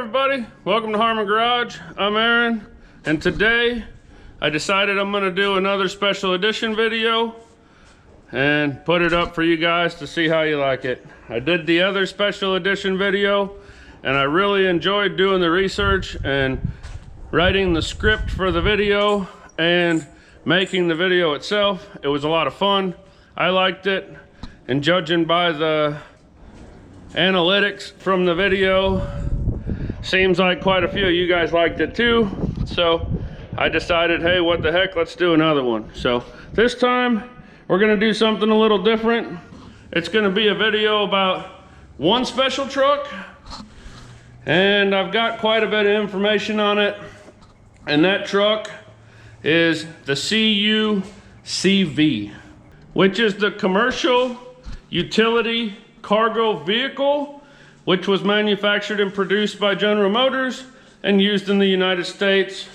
everybody, welcome to Harmon Garage. I'm Aaron, and today I decided I'm going to do another special edition video and put it up for you guys to see how you like it. I did the other special edition video and I really enjoyed doing the research and writing the script for the video and making the video itself. It was a lot of fun. I liked it, and judging by the analytics from the video, seems like quite a few of you guys liked it too. So I decided, hey, what the heck, let's do another one. So this time we're gonna do something a little different. It's gonna be a video about one special truck, and I've got quite a bit of information on it. And that truck is the CUCV, which is the Commercial Utility Cargo Vehicle, which was manufactured and produced by General Motors and used in the United States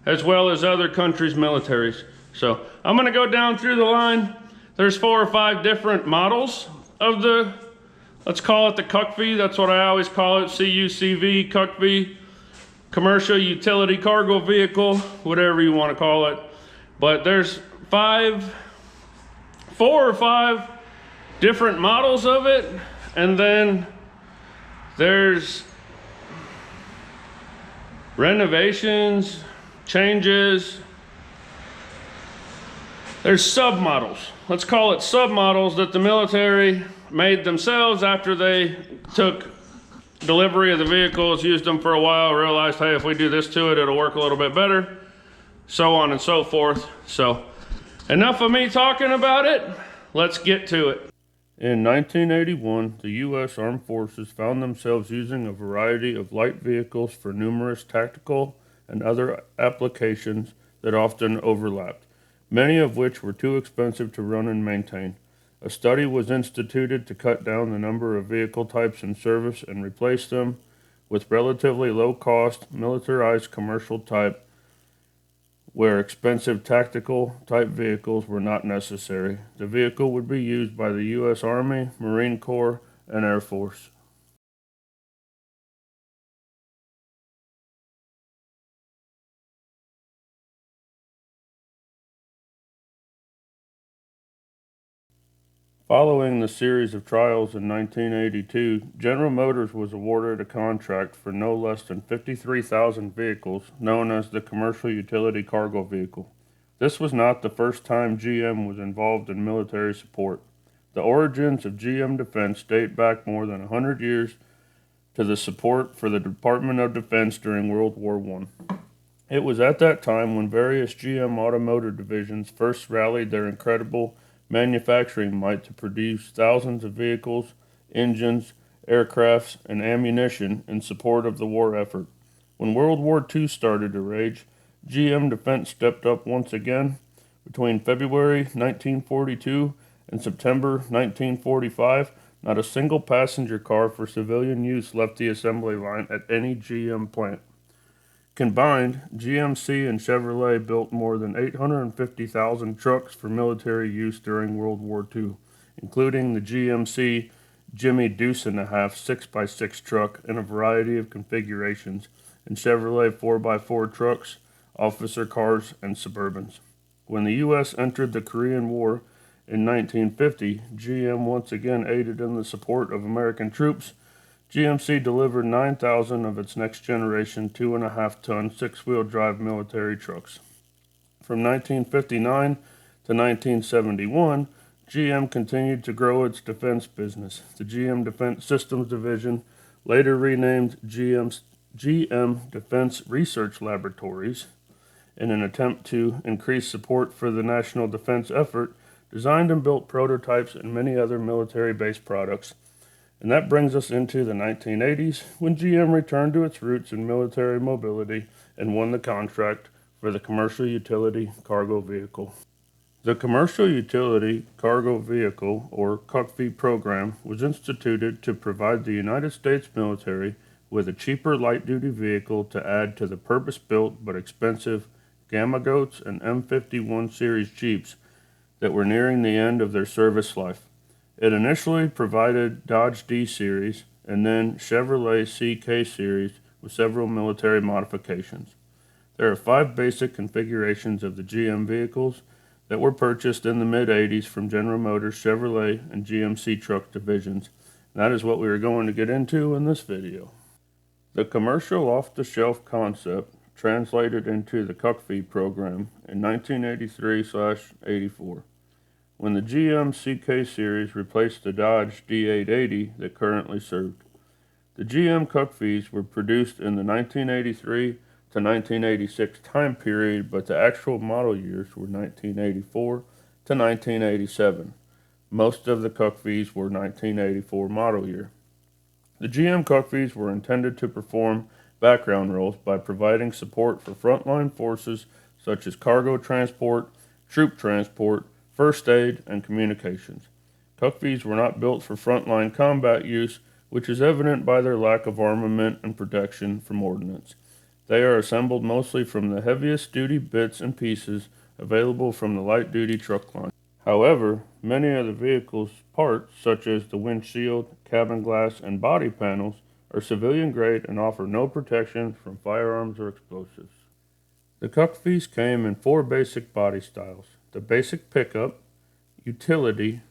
as well as other countries' militaries. So I'm gonna go down through the line. There's 4 or 5 different models of the, let's call it the CUCV. That's what I always call it, CUCV, CUCV, Commercial Utility Cargo Vehicle, whatever you wanna call it. But there's 4 or 5 different models of it, and then there's renovations, changes. There's submodels. Let's call it submodels that the military made themselves after they took delivery of the vehicles, used them for a while, realized, hey, if we do this to it, it'll work a little bit better, so on and so forth. So enough of me talking about it. Let's get to it. In 1981, the U.S. Armed Forces found themselves using a variety of light vehicles for numerous tactical and other applications that often overlapped, many of which were too expensive to run and maintain. A study was instituted to cut down the number of vehicle types in service and replace them with relatively low-cost, militarized commercial type, where expensive tactical type vehicles were not necessary. The vehicle would be used by the U.S. Army, Marine Corps, and Air Force. Following the series of trials in 1982, General Motors was awarded a contract for no less than 53,000 vehicles, known as the Commercial Utility Cargo Vehicle. This was not the first time GM was involved in military support. The origins of GM Defense date back more than 100 years to the support for the Department of Defense during World War I. It was at that time when various GM automotive divisions first rallied their incredible manufacturing might to produce thousands of vehicles, engines, aircrafts, and ammunition in support of the war effort. When World War II started to rage, GM Defense stepped up once again. Between February 1942 and September 1945, not a single passenger car for civilian use left the assembly line at any GM plant. Combined, GMC and Chevrolet built more than 850,000 trucks for military use during World War II, including the GMC Jimmy Deuce-and-a-half 6x6 truck in a variety of configurations, and Chevrolet 4x4 trucks, officer cars, and Suburbans. When the U.S. entered the Korean War in 1950, GM once again aided in the support of American troops. GMC delivered 9,000 of its next-generation 2.5-ton 6-wheel drive military trucks. From 1959 to 1971, GM continued to grow its defense business. The GM Defense Systems Division, later renamed GM Defense Research Laboratories, in an attempt to increase support for the national defense effort, designed and built prototypes and many other military-based products. And that brings us into the 1980s, when GM returned to its roots in military mobility and won the contract for the Commercial Utility Cargo Vehicle. The Commercial Utility Cargo Vehicle, or CUCV program, was instituted to provide the United States military with a cheaper light-duty vehicle to add to the purpose-built but expensive Gamma Goats and M51 series Jeeps that were nearing the end of their service life. It initially provided Dodge D-Series and then Chevrolet CK Series with several military modifications. There are 5 basic configurations of the GM vehicles that were purchased in the mid-80s from General Motors, Chevrolet, and GMC truck divisions. And that is what we are going to get into in this video. The commercial off-the-shelf concept translated into the CUCV program in 1983/84, when the GM CK series replaced the Dodge D880 that currently served. The GM CUCVs were produced in the 1983 to 1986 time period, but the actual model years were 1984 to 1987. Most of the CUCVs were 1984 model year. The GM CUCVs were intended to perform background roles by providing support for frontline forces such as cargo transport, troop transport, first aid, and communications. CUCVs were not built for frontline combat use, which is evident by their lack of armament and protection from ordnance. They are assembled mostly from the heaviest duty bits and pieces available from the light duty truck line. However, many of the vehicle's parts, such as the windshield, cabin glass, and body panels, are civilian grade and offer no protection from firearms or explosives. The CUCVs came in 4 basic body styles: the basic pickup, utility,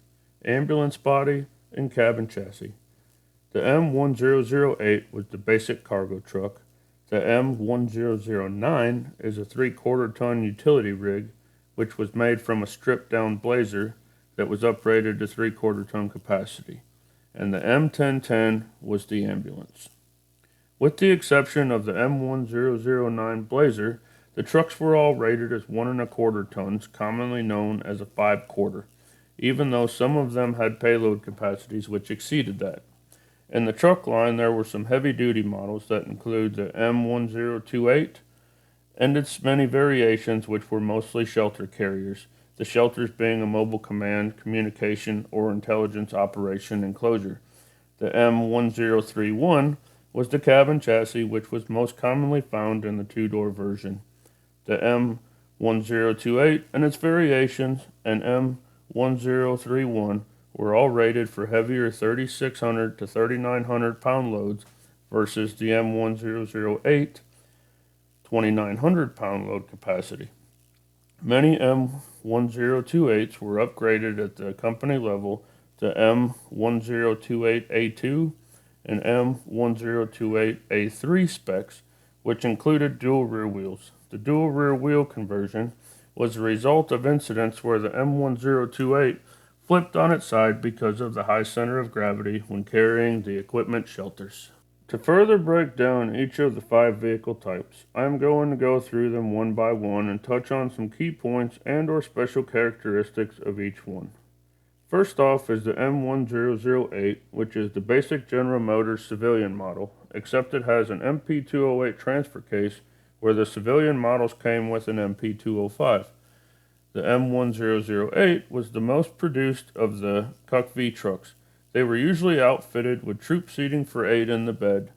ambulance body, and cabin chassis. The M1008 was the basic cargo truck. The M1009 is a 3/4-ton utility rig, which was made from a stripped-down Blazer that was upgraded to 3/4-ton capacity. And the M1010 was the ambulance. With the exception of the M1009 Blazer, the trucks were all rated as 1 1/4 tons, commonly known as a 5/4, even though some of them had payload capacities which exceeded that. In the truck line, there were some heavy-duty models that include the M1028 and its many variations, which were mostly shelter carriers, the shelters being a mobile command, communication, or intelligence operation enclosure. The M1031 was the cabin chassis, which was most commonly found in the 2-door version. The M1028 and its variations and M1031 were all rated for heavier 3,600 to 3,900 pound loads versus the M1008 2,900 pound load capacity. Many M1028s were upgraded at the company level to M1028A2 and M1028A3 specs, which included dual rear wheels. The dual rear wheel conversion was the result of incidents where the M1028 flipped on its side because of the high center of gravity when carrying the equipment shelters. To further break down each of the 5 vehicle types, I am going to go through them one by one and touch on some key points and/or special characteristics of each one. First off is the M1008, which is the basic General Motors civilian model, except it has an MP208 transfer case where the civilian models came with an MP205. The M1008 was the most produced of the CUCV trucks. They were usually outfitted with troop seating for 8 in the bed.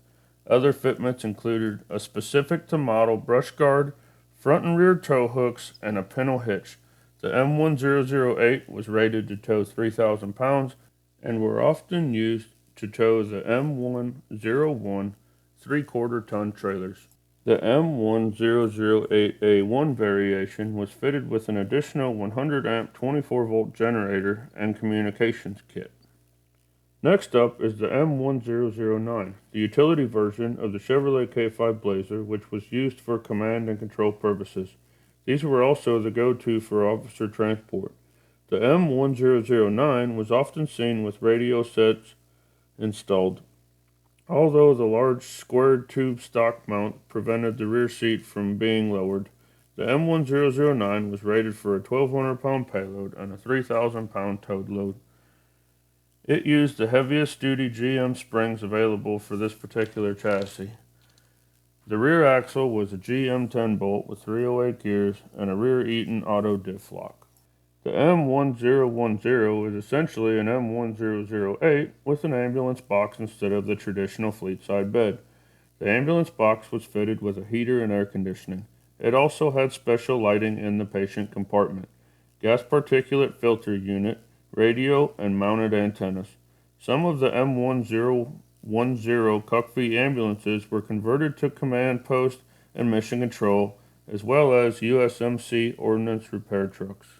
Other fitments included a specific to model brush guard, front and rear tow hooks, and a pintle hitch. The M1008 was rated to tow 3,000 pounds and were often used to tow the M101 3/4-ton trailers. The M1008A1 variation was fitted with an additional 100 amp 24-volt generator and communications kit. Next up is the M1009, the utility version of the Chevrolet K5 Blazer, which was used for command and control purposes. These were also the go-to for officer transport. The M1009 was often seen with radio sets installed, although the large squared tube stock mount prevented the rear seat from being lowered. The M1009 was rated for a 1,200 pound payload and a 3,000 pound towed load. It used the heaviest duty GM springs available for this particular chassis. The rear axle was a GM 10 bolt with 308 gears and a rear Eaton auto diff lock. The M1010 is essentially an M1008 with an ambulance box instead of the traditional fleet side bed. The ambulance box was fitted with a heater and air conditioning. It also had special lighting in the patient compartment, gas particulate filter unit, radio, and mounted antennas. Some of the M10 CUCV ambulances were converted to command post and mission control, as well as USMC ordnance repair trucks.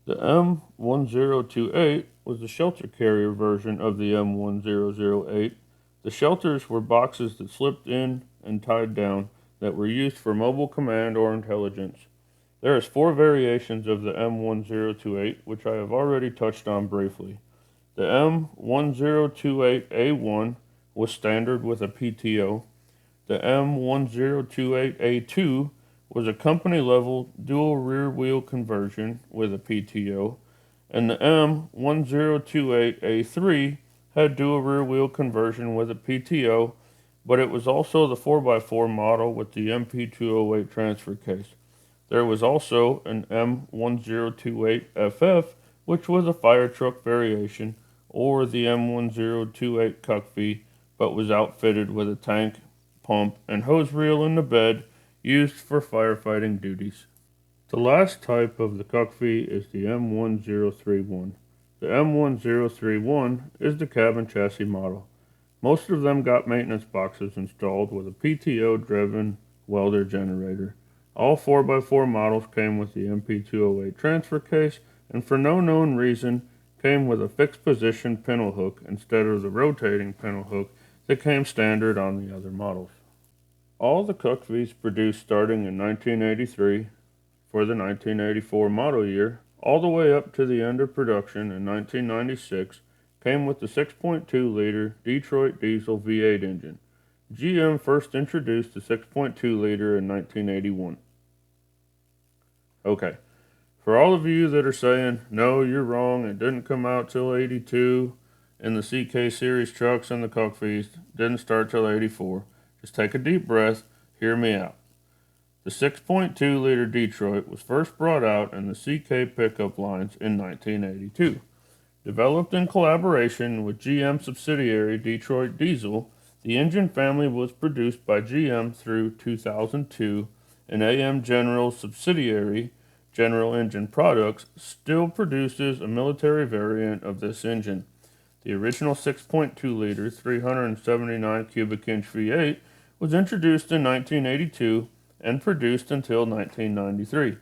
The M1028 was the shelter carrier version of the M1008. The shelters were boxes that slipped in and tied down that were used for mobile command or intelligence. There is 4 variations of the M1028, which I have already touched on briefly. The M1028A1 was standard with a PTO. The M1028A2 was a company-level dual rear-wheel conversion with a PTO, and the M1028A3 had dual rear-wheel conversion with a PTO, but it was also the 4x4 model with the MP208 transfer case. There was also an M1028FF, which was a fire truck variation, or the M1028 CUCV, but was outfitted with a tank, pump, and hose reel in the bed used for firefighting duties. The last type of the CUCV is the M1031. The M1031 is the cabin chassis model. Most of them got maintenance boxes installed with a PTO-driven welder generator. All 4x4 models came with the MP208 transfer case, and for no known reason, came with a fixed position pintle hook instead of the rotating pintle hook that came standard on the other models. All the CUCVs produced starting in 1983 for the 1984 model year, all the way up to the end of production in 1996, came with the 6.2-liter Detroit diesel V8 engine. GM first introduced the 6.2-liter in 1981. Okay, for all of you that are saying, no, you're wrong, it didn't come out till 82, and the CK series trucks and the CUCVs didn't start till 84, just take a deep breath, hear me out. The 6.2-liter Detroit was first brought out in the CK pickup lines in 1982. Developed in collaboration with GM subsidiary Detroit Diesel, the engine family was produced by GM through 2002, and AM General subsidiary General Engine Products still produces a military variant of this engine. The original 6.2-liter 379 cubic inch V8 was introduced in 1982 and produced until 1993.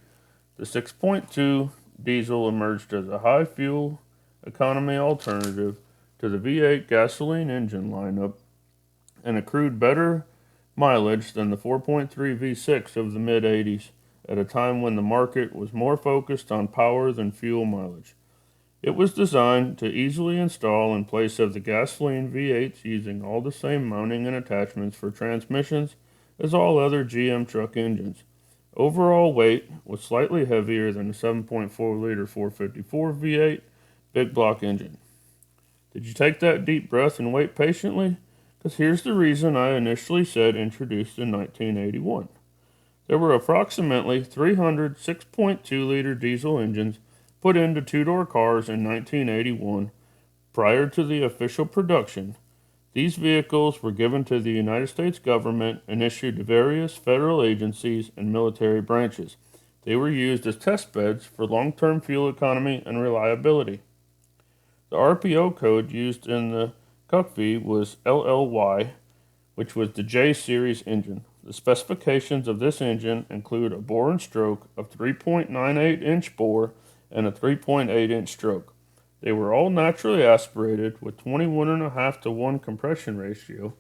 The 6.2 diesel emerged as a high fuel economy alternative to the V8 gasoline engine lineup and accrued better mileage than the 4.3 V6 of the mid-80s at a time when the market was more focused on power than fuel mileage. It was designed to easily install in place of the gasoline V8s using all the same mounting and attachments for transmissions as all other GM truck engines. Overall weight was slightly heavier than the 7.4-liter 454 V8 big block engine. Did you take that deep breath and wait patiently? Because here's the reason I initially said introduced in 1981. There were approximately 300 6.2-liter diesel engines put into two-door cars in 1981 prior to the official production. These vehicles were given to the United States government and issued to various federal agencies and military branches. They were used as test beds for long-term fuel economy and reliability. The RPO code used in the CUCV was LLY, which was the J series engine. The specifications of this engine include a bore and stroke of 3.98-inch bore and a 3.8-inch stroke. They were all naturally aspirated with 21.5 to 1 compression ratio,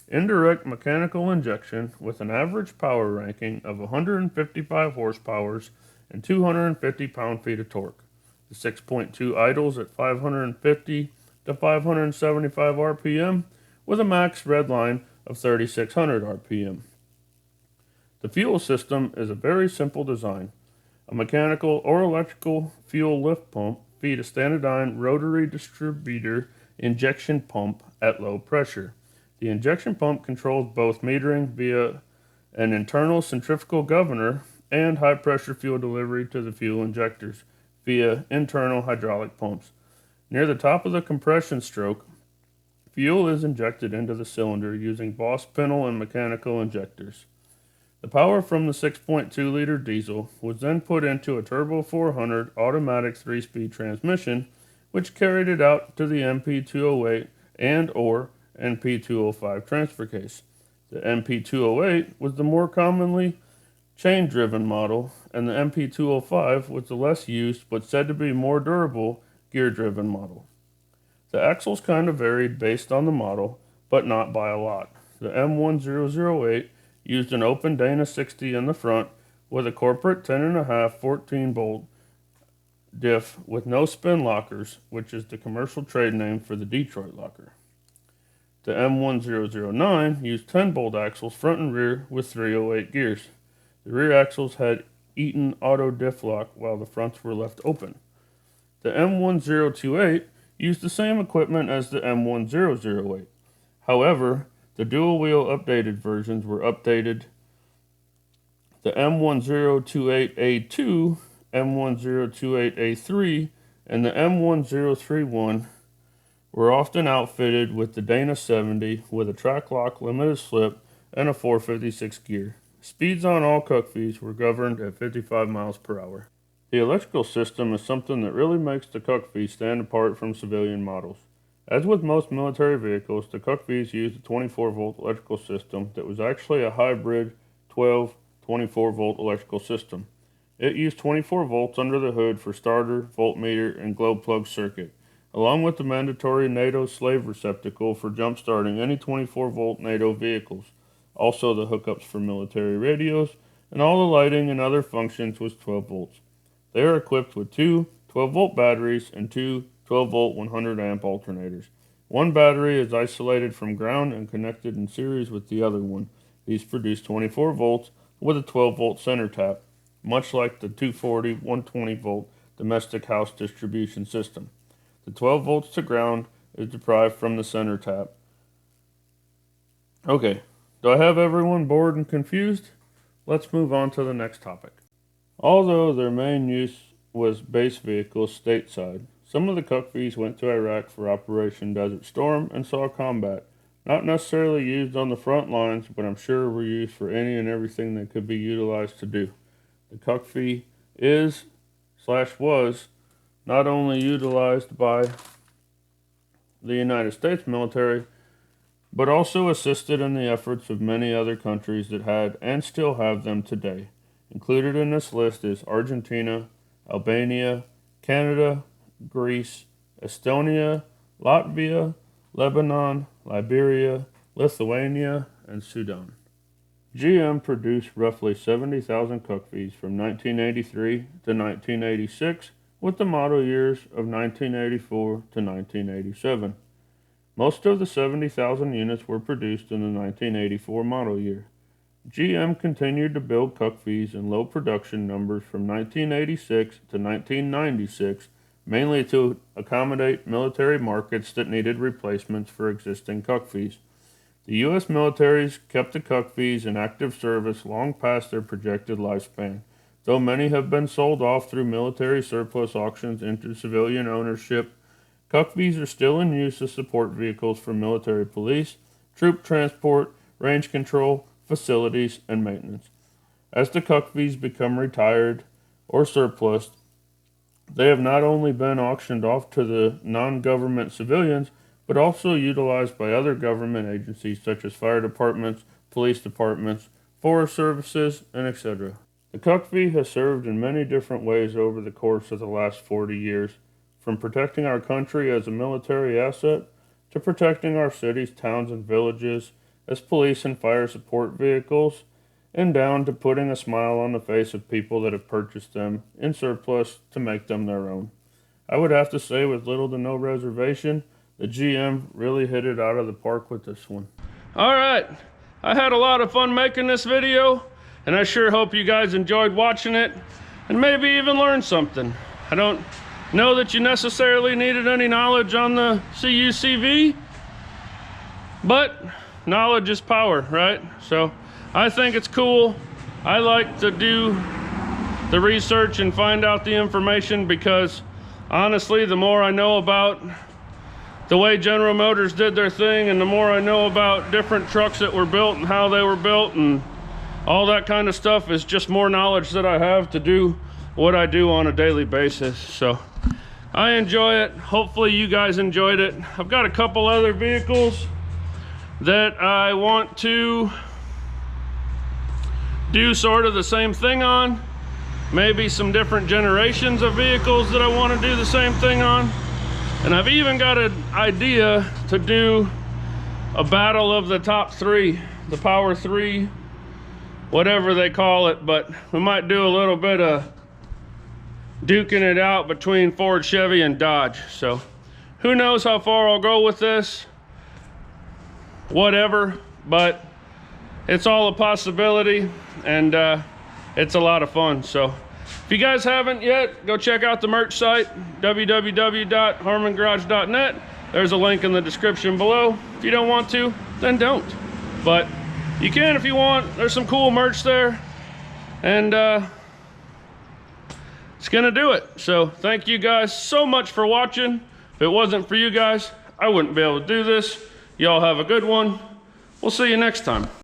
indirect mechanical injection with an average power ranking of 155 horsepower and 250 pound-feet of torque. The 6.2 idles at 550 to 575 RPM with a max redline of 3600 RPM. The fuel system is a very simple design. A mechanical or electrical fuel lift pump feed a Standardine rotary distributor injection pump at low pressure. The injection pump controls both metering via an internal centrifugal governor and high-pressure fuel delivery to the fuel injectors via internal hydraulic pumps. Near the top of the compression stroke, fuel is injected into the cylinder using Boss pintle and mechanical injectors. The power from the 6.2-liter diesel was then put into a Turbo 400 automatic 3-speed transmission, which carried it out to the MP208 and/or NP205 transfer case. The NP208 was the more commonly chain-driven model, and the NP205 was the less used but said to be more durable gear-driven model. The axles kind of varied based on the model, but not by a lot. The M1008 used an open Dana 60 in the front with a corporate 10.5 14-bolt diff with no spin lockers, which is the commercial trade name for the Detroit locker. The M1009 used 10-bolt axles front and rear with 308 gears. The rear axles had Eaton auto diff lock while the fronts were left open. The M1028 used the same equipment as the M1008. However, the dual wheel updated versions were updated. The M1028A2, M1028A3, and the M1031 were often outfitted with the Dana 70 with a track lock limited slip and a 456 gear. Speeds on all CUCVs were governed at 55 miles per hour. The electrical system is something that really makes the CUCV stand apart from civilian models. As with most military vehicles, the CUCVs used a 24-volt electrical system that was actually a hybrid 12-24-volt electrical system. It used 24 volts under the hood for starter, voltmeter, and glow plug circuit, along with the mandatory NATO slave receptacle for jump-starting any 24-volt NATO vehicles. Also the hookups for military radios, and all the lighting and other functions was 12 volts. They are equipped with two 12-volt batteries and two 12-volt 100-amp alternators. One battery is isolated from ground and connected in series with the other one. These produce 24 volts with a 12-volt center tap, much like the 240 120-volt domestic house distribution system. The 12 volts to ground is derived from the center tap. Okay, do I have everyone bored and confused? Let's move on to the next topic. Although their main use was base vehicles stateside, some of the CUCVs went to Iraq for Operation Desert Storm and saw combat. Not necessarily used on the front lines, but I'm sure were used for any and everything that could be utilized to do. The CUCV was not only utilized by the United States military, but also assisted in the efforts of many other countries that had and still have them today. Included in this list is Argentina, Albania, Canada, Greece, Estonia, Latvia, Lebanon, Liberia, Lithuania, and Sudan. GM produced roughly 70,000 CUCVs from 1983 to 1986, with the model years of 1984 to 1987. Most of the 70,000 units were produced in the 1984 model year. GM continued to build CUCVs in low production numbers from 1986 to 1996, mainly to accommodate military markets that needed replacements for existing CUCVs. The U.S. militaries kept the CUCVs in active service long past their projected lifespan, though many have been sold off through military surplus auctions into civilian ownership. CUCVs are still in use as support vehicles for military police, troop transport, range control, facilities, and maintenance. As the CUCVs become retired or surplus, they have not only been auctioned off to the non-government civilians, but also utilized by other government agencies such as fire departments, police departments, forest services, and etc. The CUCV has served in many different ways over the course of the last 40 years, from protecting our country as a military asset to protecting our cities, towns, and villages as police and fire support vehicles, and down to putting a smile on the face of people that have purchased them in surplus to make them their own. I would have to say, with little to no reservation, the GM really hit it out of the park with this one. Alright, I had a lot of fun making this video, and I sure hope you guys enjoyed watching it, and maybe even learned something. I don't know that you necessarily needed any knowledge on the CUCV, but knowledge is power, right? So I think it's cool. I like to do the research and find out the information because honestly, the more I know about the way General Motors did their thing, and the more I know about different trucks that were built and how they were built and all that kind of stuff, is just more knowledge that I have to do what I do on a daily basis. So I enjoy it. Hopefully you guys enjoyed it. I've got a couple other vehicles that I want to do sort of the same thing on. Maybe some different generations of vehicles that I want to do the same thing on. And I've even got an idea to do a battle of the top three, the Power 3, whatever they call it, but we might do a little bit of duking it out between Ford, Chevy, and Dodge. So who knows how far I'll go with this, whatever, but it's all a possibility, and it's a lot of fun. So if you guys haven't yet, go check out the merch site, www.harmongarage.net. There's a link in the description below. If you don't want to, then don't. But you can if you want. There's some cool merch there. And it's gonna do it. So thank you guys so much for watching. If it wasn't for you guys, I wouldn't be able to do this. Y'all have a good one. We'll see you next time.